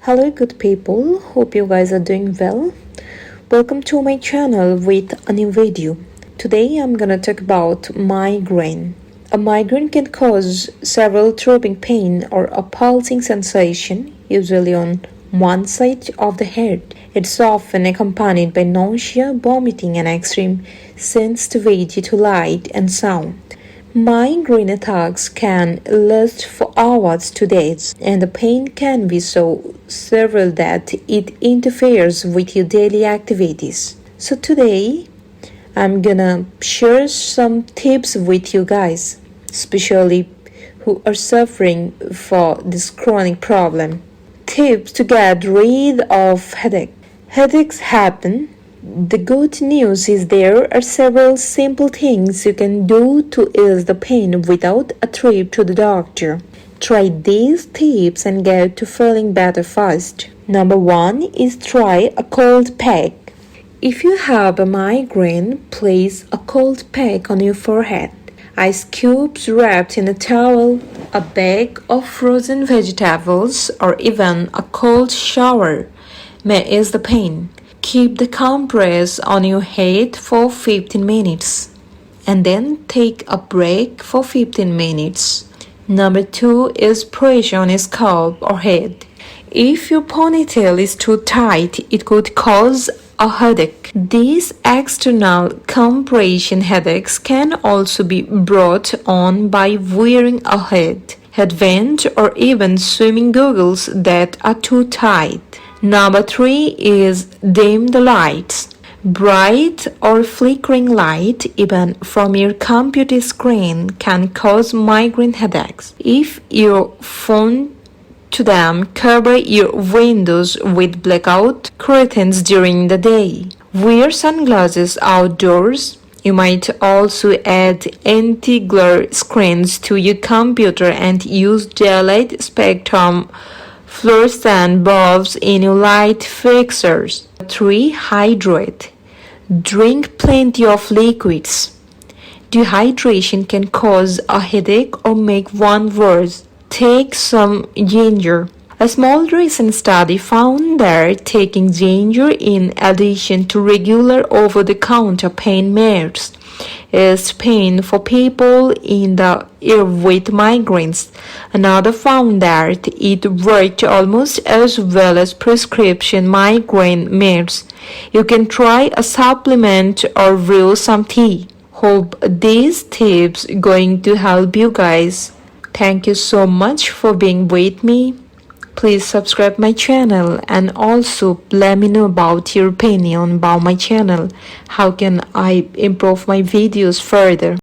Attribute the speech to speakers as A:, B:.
A: Hello good people, hope you guys are doing well. Welcome to my channel with a new video. Today I'm gonna talk about migraine. A migraine can cause several throbbing pain or a pulsing sensation, usually on one side of the head. It's often accompanied by nausea, vomiting, and extreme sensitivity to light and sound. Migraine attacks can last for hours to days, and the pain can be so severe that it interferes with your daily activities. So today, I'm gonna share some tips with you guys, especially who are suffering for this chronic problem. Tips to get rid of headache. Headaches happen. The good news is there are several simple things you can do to ease the pain without a trip to the doctor. Try these tips and get to feeling better fast. Number 1 is try a cold pack. If you have a migraine, place a cold pack on your forehead. Ice cubes wrapped in a towel, a bag of frozen vegetables, or even a cold shower may ease the pain. Keep the compress on your head for 15 minutes and then take a break for 15 minutes. Number 2 is pressure on your scalp or head. If your ponytail is too tight, it could cause a headache. These external compression headaches can also be brought on by wearing a headband or even swimming goggles that are too tight. Number 3 is dim the lights. Bright or flickering light, even from your computer screen, can cause migraine headaches. If you're prone to them, cover your windows with blackout curtains during the day. Wear sunglasses outdoors. You might also add anti-glare screens to your computer and use daylight spectrum fluorescent bulbs in your light fixtures. 3. Hydrate. Drink plenty of liquids. Dehydration can cause a headache or make one worse. Take some ginger. A small recent study found that taking ginger in addition to regular over-the-counter pain meds is pain for people in the ear with migraines. Another found that it worked almost as well as prescription migraine meds. You can try a supplement or brew some tea. Hope these tips going to help you guys. Thank you so much for being with me. Please subscribe my channel and also let me know about your opinion about my channel. How can I improve my videos further?